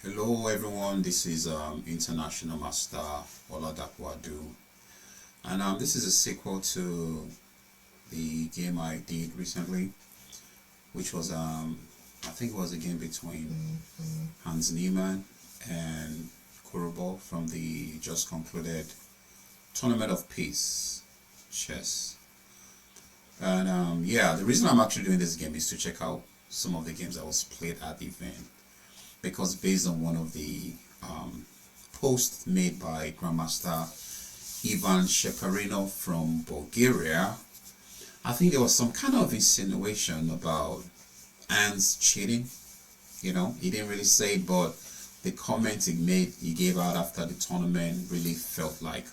Hello everyone, this is International Master Oladakwadu, and this is a sequel to the game I did recently, which was I think it was a game between Hans Niemann and Kurobo from the just concluded Tournament of Peace chess. And yeah, the reason I'm actually doing this game is to check out some of the games that was played at the event, because based on one of the posts made by Grandmaster Ivan Cheparinov from Bulgaria, I think there was some kind of insinuation about Hans cheating. He didn't really say it, but the comment he gave out after the tournament really felt like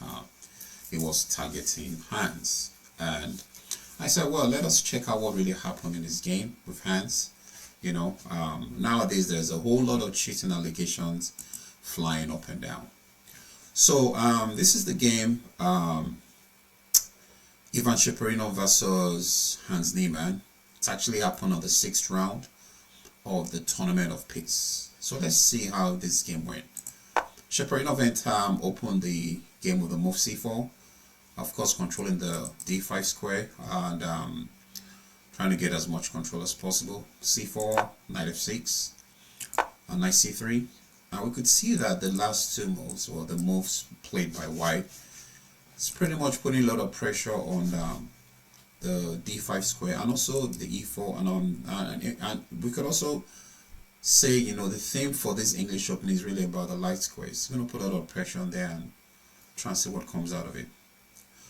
he was targeting Hans. And I said, well, let us check out what really happened in this game with Hans. Nowadays there's a whole lot of cheating allegations flying up and down. So this is the game, Ivan Cheparinov versus Hans Niemann. It's actually happened on the 6th round of the Tournament of Peace. So let's see how this game went. Cheparinov opened the game with the move c4, of course controlling the d5 square and trying to get as much control as possible. c4, knight f6, and knight c3. Now we could see that the last two moves, or the moves played by white, it's pretty much putting a lot of pressure on the d5 square and also the e4. And we could also say, the theme for this English Open is really about the light squares. It's going to put a lot of pressure on there and try and see what comes out of it.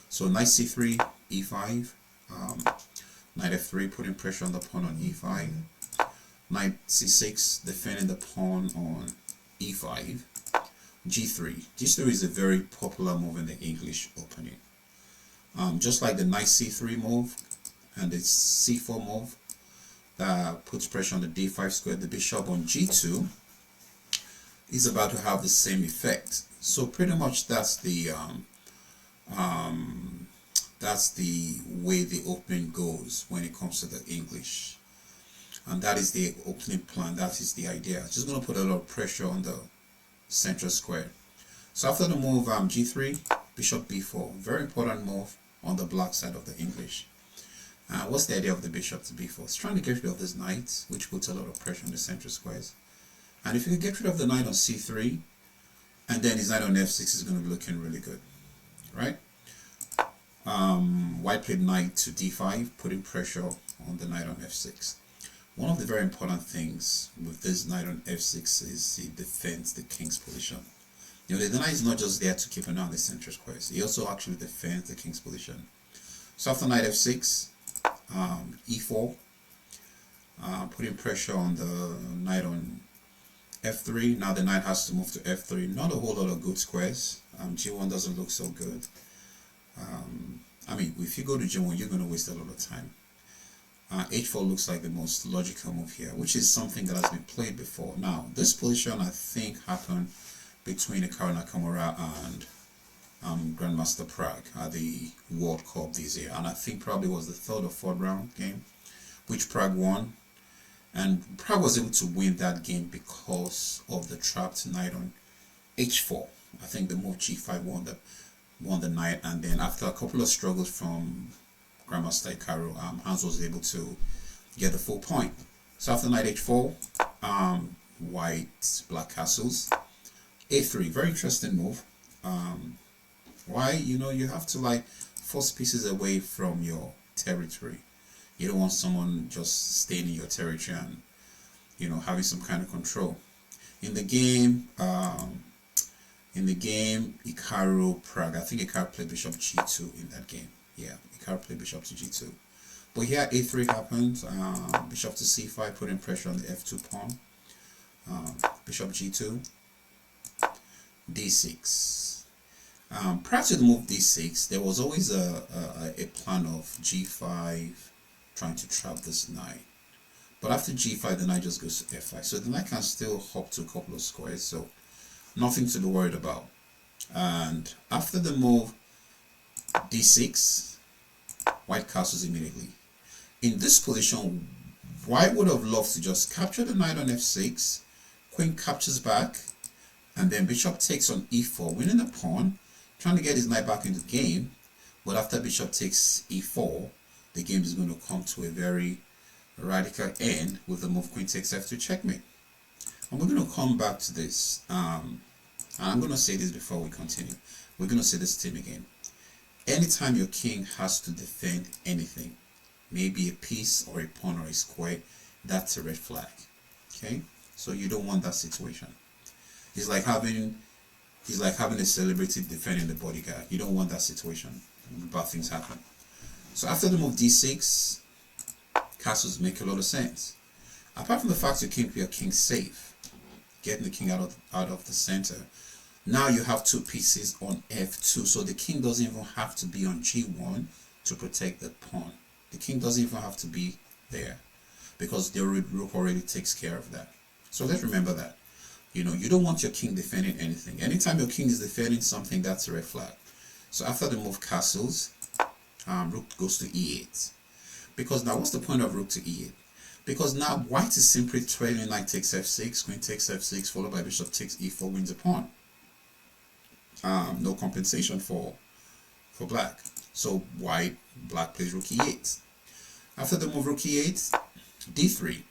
So knight c3, e5, knight f3, putting pressure on the pawn on e5, knight c6, defending the pawn on e5, g3. G3 is a very popular move in the English Opening. Just like the knight c3 move and the c4 move that puts pressure on the d5 square, the bishop on g2 is about to have the same effect. So pretty much that's the way the opening goes when it comes to the English, and that is the opening plan. That is the idea. Just going to put a lot of pressure on the central square. So after the move g3, bishop b4, very important move on the black side of the English. What's the idea of the bishop to b4? It's trying to get rid of this knight, which puts a lot of pressure on the central squares. And if you can get rid of the knight on c3, and then his knight on f6 is going to be looking really good, right? White played knight to d5, putting pressure on the knight on f6. One of the very important things with this knight on f6 is he defends the king's position. The knight is not just there to keep an eye on the central squares, he also actually defends the king's position. So after knight f6, e4, putting pressure on the knight on f3. Now the knight has to move to f3. Not a whole lot of good squares. G1 doesn't look so good. If you go to G1, you're going to waste a lot of time. H4 looks like the most logical move here, which is something that has been played before. Now, this position I think happened between Hikaru Nakamura and Grandmaster Prague at the World Cup this year, and I think probably was the 3rd or 4th round game, which Prague won. And Prague was able to win that game because of the trapped knight on h4. I think the move g5 won the knight, and then after a couple of struggles from Grandmaster Hikaru, Hans was able to get the full point. So after knight h4, white black castles, a3, very interesting move. Why? You have to force pieces away from your territory. You don't want someone just staying in your territory and having some kind of control. In the game, Hikaru Prague, I think Hikaru played bishop g2 in that game. Yeah, Hikaru played bishop to g2. But here a3 happened, bishop to c5, putting pressure on the f2 pawn. Bishop g2, d6. Prior to the move d6, there was always a plan of g5, trying to trap this knight. But after g5, the knight just goes to f5. So the knight can still hop to a couple of squares, so nothing to be worried about. And after the move d6, white castles immediately. In this position, white would have loved to just capture the knight on f6, Queen captures back, and then bishop takes on e4, winning the pawn, trying to get his knight back into the game. But after bishop takes e4, the game is going to come to a very radical end with the move queen takes f2 checkmate. And we're going to come back to this. And I'm going to say this before we continue. We're going to say this theme again. Anytime your king has to defend anything, maybe a piece or a pawn or a square, that's a red flag. Okay, so you don't want that situation. It's like having a celebrity defending the bodyguard. You don't want that situation. Bad things happen. So after the move d6, castles make a lot of sense. Apart from the fact you keep your king safe, getting the king out of the center, now you have two pieces on f2, so the king doesn't even have to be on g1 to protect the pawn. The king doesn't even have to be there because the rook already takes care of that. So let's remember that. You know, you don't want your king defending anything. Anytime your king is defending something, that's a red flag. So after the move castles, rook goes to e8. Because now what's the point of rook to e8? Because now white is simply trailing knight takes f6, queen takes f6, followed by bishop takes e4, wins a pawn. No compensation for black. So black plays rook e8. After the move rook e8, d3.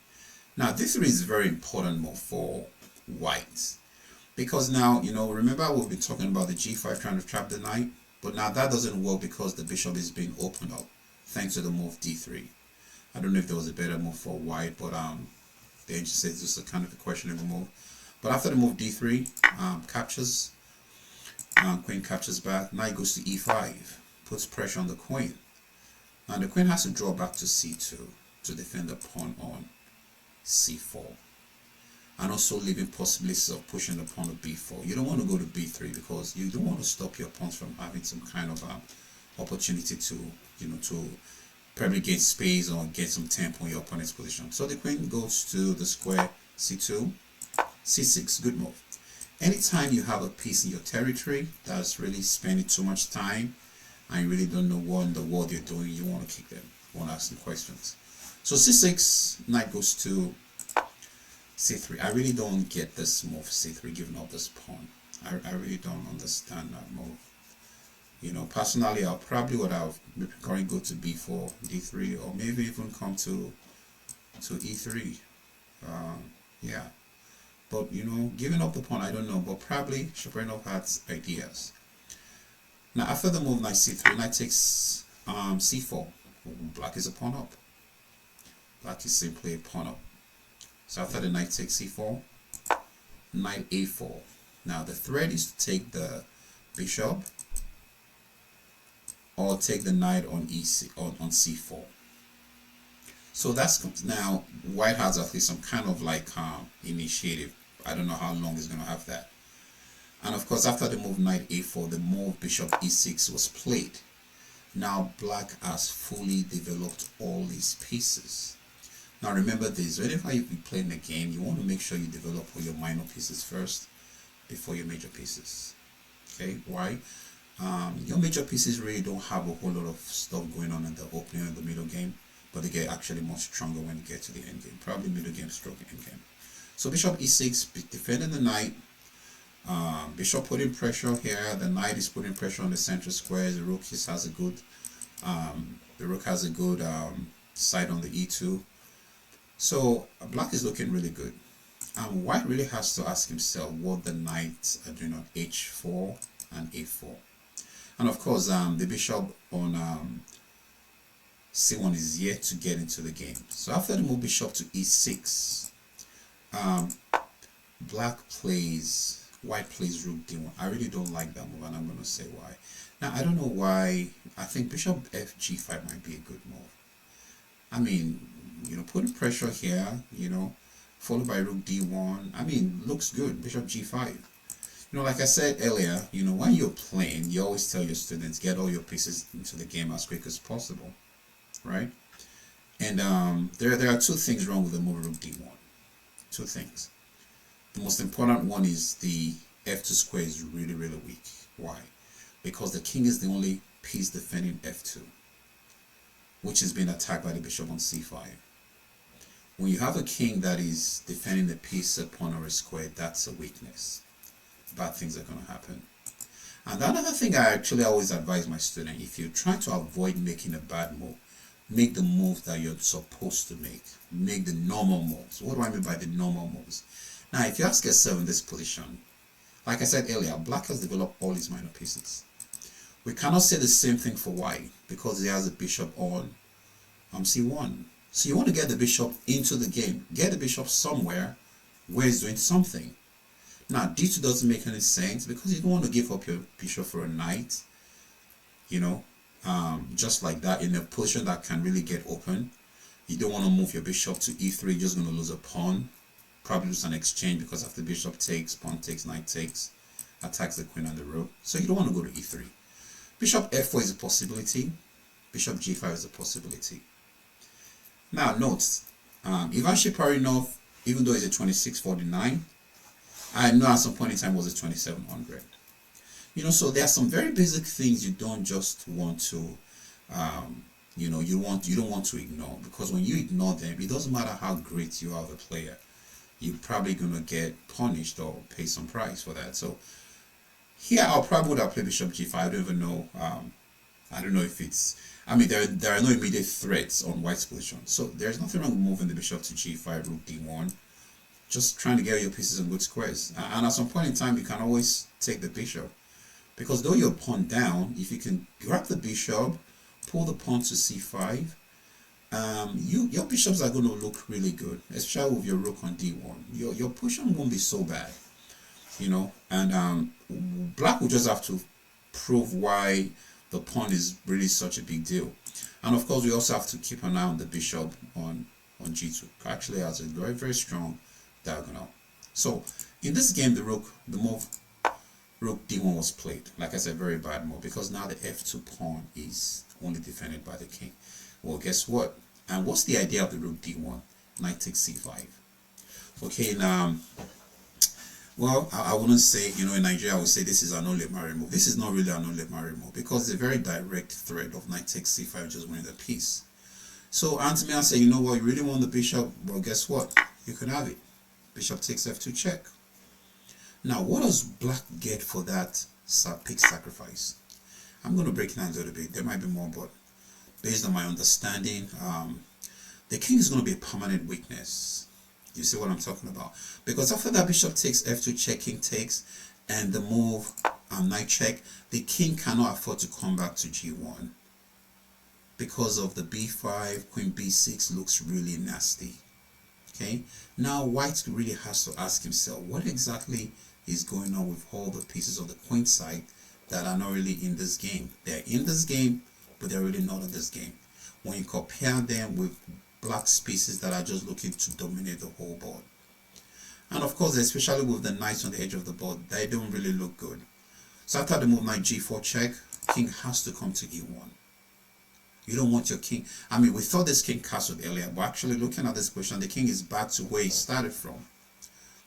Now d3 is a very important move for white. Because now, you know, remember we've been talking about the g5 trying to trap the knight? But now that doesn't work because the bishop is being opened up thanks to the move d3. I don't know if there was a better move for white, but the ancient says this is a kind of a questionable move. But after the move d3, captures, queen captures back, knight goes to e5, puts pressure on the queen. Now the queen has to draw back to c2 to defend the pawn on c4. And also leaving possibilities of pushing the pawn to b4. You don't want to go to b3 because you don't want to stop your pawns from having some kind of opportunity to, you know, to probably get space or get some tempo in your opponent's position. So the queen goes to the square c2, c6, good move. Anytime you have a piece in your territory that's really spending too much time and you really don't know what in the world you're doing, you want to kick them, you want to ask them questions. So c6, knight goes to c3. I really don't get this move c3, giving up this pawn. I really don't understand that move. You know, personally, I probably would have going go to b4, d3, or maybe even come to e3. Yeah, but you know, giving up the pawn, I don't know. But probably Cheparinov has ideas. Now, after the move knight c3, knight takes c4. Black is a pawn up. Black is simply a pawn up. So after the knight takes c4, knight a4. Now the threat is to take the bishop or take the knight on on c4. So that's now white has at least some kind of like initiative. I don't know how long it's going to have that. And of course, after the move knight a4, the move bishop e6 was played. Now black has fully developed all these pieces. Now remember this, whenever you play in the game, you want to make sure you develop all your minor pieces first before your major pieces. Okay, why? Your major pieces really don't have a whole lot of stuff going on in the opening and the middle game, but they get actually much stronger when you get to the end game, probably middle game stroke end game. So bishop e6, defending the knight, bishop putting pressure here, the knight is putting pressure on the central squares, the rook has a good side on the e2. So black is looking really good. White really has to ask himself what the knights are doing on h4 and a4. And of course, the bishop on c1 is yet to get into the game. So after the move bishop to e6, white plays rook d1. I really don't like that move, and I'm going to say why. Now, I don't know why. I think bishop fg5 might be a good move. I mean, you know, putting pressure here, you know, followed by rook d1. I mean, looks good. Bishop g5. You know, like I said earlier, you know, when you're playing, you always tell your students, get all your pieces into the game as quick as possible, right? And there are two things wrong with the move rook d1. Two things. The most important one is the f2 square is really, really weak. Why? Because the king is the only piece defending f2, which is being attacked by the bishop on c5. When you have a king that is defending a piece, a pawn, or a square, that's a weakness. Bad things are going to happen. And another thing I actually always advise my student, if you're trying to avoid making a bad move, make the move that you're supposed to make. Make the normal moves. What do I mean by the normal moves? Now, if you ask yourself in this position, like I said earlier, black has developed all his minor pieces. We cannot say the same thing for white because he has a bishop on c1. So you want to get the bishop into the game. Get the bishop somewhere where he's doing something. Now, d2 doesn't make any sense because you don't want to give up your bishop for a knight, you know, just like that in a position that can really get open. You don't want to move your bishop to e3, you're just going to lose a pawn, probably lose an exchange because after bishop takes, pawn takes, knight takes, attacks the queen and the rook. So you don't want to go to e3. Bishop f4 is a possibility, bishop g5 is a possibility. Now, note, Ivan Cheparinov, even though he's a 2649, I know at some point in time was a 2700. You know, so there are some very basic things you don't just want to, you know, you don't want to ignore, because when you ignore them, it doesn't matter how great you are as a player, you're probably gonna get punished or pay some price for that. So here I probably would have played bishop g5. I don't even know. I don't know if it's. I mean, there are no immediate threats on white's position, so there's nothing wrong with moving the bishop to g5, rook d1. Just trying to get your pieces in good squares. And at some point in time, you can always take the bishop. Because though you're pawn down, if you can grab the bishop, pull the pawn to c5, your bishops are going to look really good, especially with your rook on d1. Your position won't be so bad, you know. And black will just have to prove why the pawn is really such a big deal. And of course, we also have to keep an eye on the bishop on g2. Actually has a very, very strong diagonal. So in this game, the move rook d1 was played. Like I said, very bad move, because now the f2 pawn is only defended by the king. Well, guess what? And what's the idea of the rook d1? Knight takes c5. Okay, now, well, I wouldn't say, you know, in Nigeria I would say this is an Olemare move. This is not really an Olemare move, because it's a very direct threat of knight takes c5, just winning the piece. So Anthony, I say, you know what, you really want the bishop? Well, guess what? You can have it. Bishop takes f2 check. Now, what does black get for that pick sacrifice? I'm going to break it down a little bit. There might be more, but based on my understanding, the king is going to be a permanent weakness. You see what I'm talking about? Because after that bishop takes f2 check, king takes, and the move knight check, the king cannot afford to come back to g1. Because of the b5, queen b6 looks really nasty. Okay, now white really has to ask himself, what exactly is going on with all the pieces of the queen side that are not really in this game? They're in this game, but they're really not in this game. When you compare them with black's pieces that are just looking to dominate the whole board. And of course, especially with the knights on the edge of the board, they don't really look good. So after the move knight g4 check, king has to come to e1. You don't want your king. I mean, we thought this king castled earlier, but actually looking at this position, the king is back to where he started from.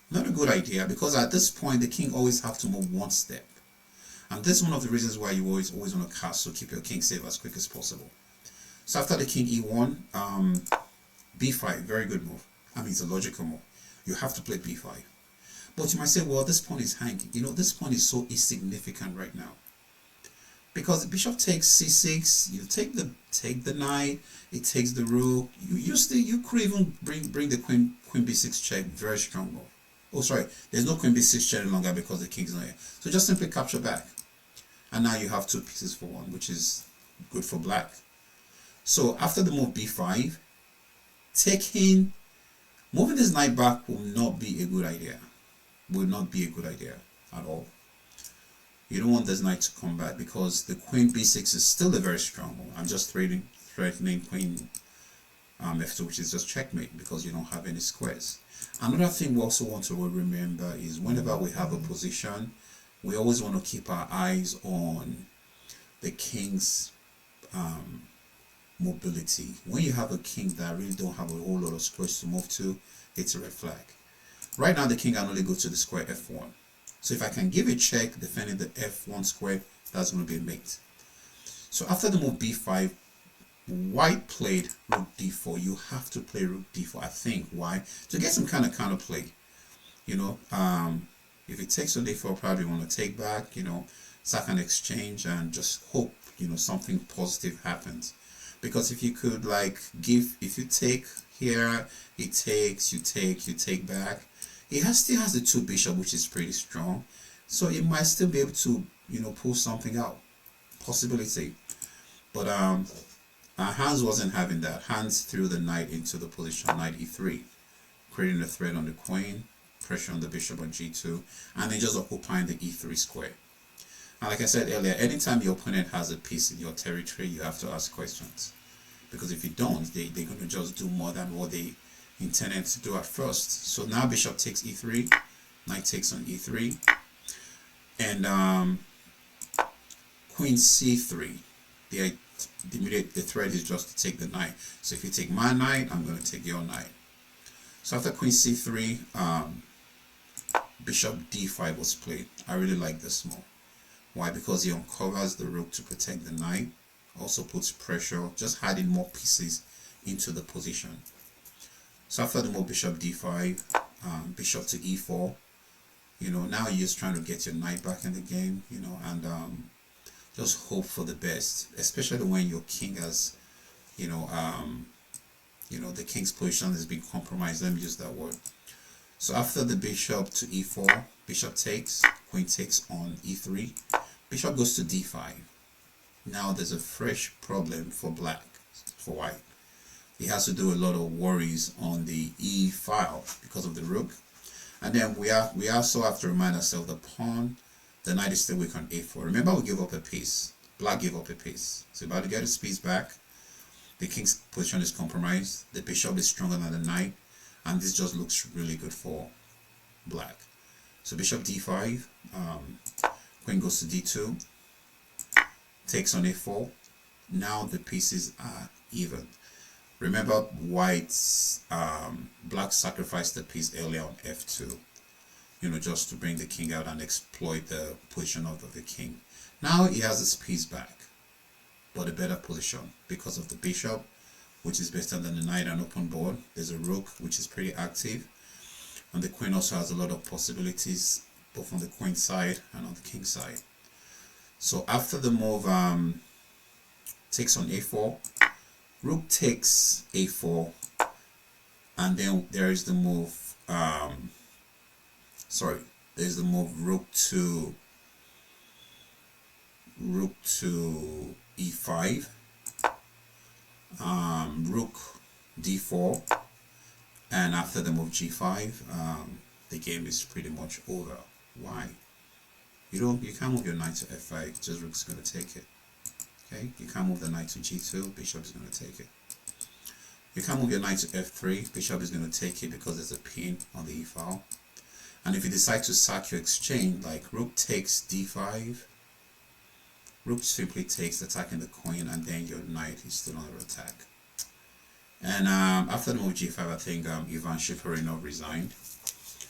Not a good idea, because at this point, the king always have to move one step. And this is one of the reasons why you always want to castle, keep your king safe as quick as possible. So after the king e1, b5, very good move. I mean, it's a logical move. You have to play b5. But you might say, well, this pawn is hanging. You know, this pawn is so insignificant right now. Because the bishop takes c6, you take the knight, it takes the rook. You could even bring the queen b6 check, very strong move. Oh, sorry, there's no queen b6 check any longer because the king's not here. So just simply capture back, and now you have two pieces for one, which is good for black. So after the move b5, moving this knight back will not be a good idea. Will not be a good idea at all. You don't want this knight to come back, because the queen b6 is still a very strong move. I'm just threatening queen f2, which is just checkmate, because you don't have any squares. Another thing we also want to remember is whenever we have a position, we always want to keep our eyes on the king's mobility. When you have a king that really don't have a whole lot of squares to move to, it's a red flag. Right now the king can only go to the square f1. So if I can give a check defending the f1 square, that's going to be a mate. So after the move b5, white played rook d4. You have to play rook d4, I think. Why? To get some kind of counterplay. You know, if it takes on d4, probably want to take back, you know, sack an exchange and just hope, you know, something positive happens. Because if you could like if you take here, it takes, you take back. It still has the 2 bishop, which is pretty strong. So it might still be able to, you know, pull something out. Possibility. But Hans wasn't having that. Hans threw the knight into the position, knight e3, creating a threat on the queen, pressure on the bishop on g2, and then just occupying the e3 square. And like I said earlier, anytime your opponent has a piece in your territory, you have to ask questions. Because if you don't, they're going to just do more than what they intended to do at first. So now bishop takes e3, knight takes on e3, and queen c3. The threat is just to take the knight. So if you take my knight, I'm going to take your knight. So after queen c3, bishop d5 was played. I really like this move. Why? Because he uncovers the rook to protect the knight. Also puts pressure, just adding more pieces into the position. So after the move bishop d5, bishop to e4, you know, now you're just trying to get your knight back in the game, you know, and just hope for the best, especially when your king has, you know, the king's position is being compromised. Let me use that word. So after the bishop to e4, bishop takes, queen takes on e3, bishop goes to d5. Now there's a fresh problem for white. He has to do a lot of worries on the e file because of the rook. And then we also have to remind ourselves the pawn, the knight is still weak on a4. Remember, we gave up a piece. Black gave up a piece. So about to get his piece back. The king's position is compromised. The bishop is stronger than the knight. And this just looks really good for black. So bishop d5. Queen goes to d2. Takes on a4. Now the pieces are even. Remember, black sacrificed the piece earlier on f2. You know, just to bring the king out and exploit the position of the king. Now he has his piece back, but a better position because of the bishop, which is better than the knight and open board. There's a rook, which is pretty active, and the queen also has a lot of possibilities, both on the queen side and on the king side. So after the move takes on a4, rook takes a4, and then there is the move. There's the move rook to e5, rook d4, and after the move g5, the game is pretty much over. Why? You can't move your knight to f5, just rook's going to take it. Okay, you can't move the knight to g2, bishop is going to take it. You can't move your knight to f3, bishop is going to take it because there's a pin on the e file. And if you decide to sack your exchange, like rook takes d5, rook simply takes, attacking the queen, and then your knight is still under attack. And after the move g5, I think Ivan Cheparinov resigned.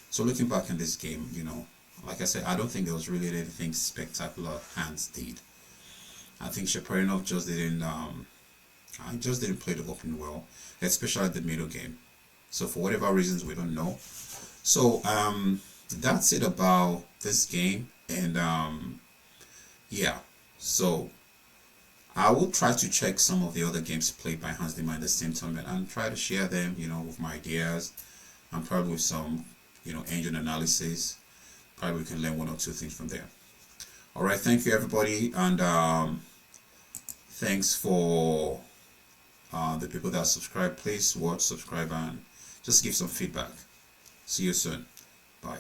So looking back in this game, you know, like I said, I don't think there was really anything spectacular Hans did. I think Cheparinov just didn't play the open well, especially the middle game. So for whatever reasons, we don't know. So that's it about this game, and yeah. So I will try to check some of the other games played by Hans Niemann in the same tournament and try to share them, you know, with my ideas and probably with some, you know, engine analysis. Probably we can learn 1 or 2 things from there. All right, thank you everybody, and thanks for the people that subscribe. Please watch, subscribe, and just give some feedback. See you soon. Bye.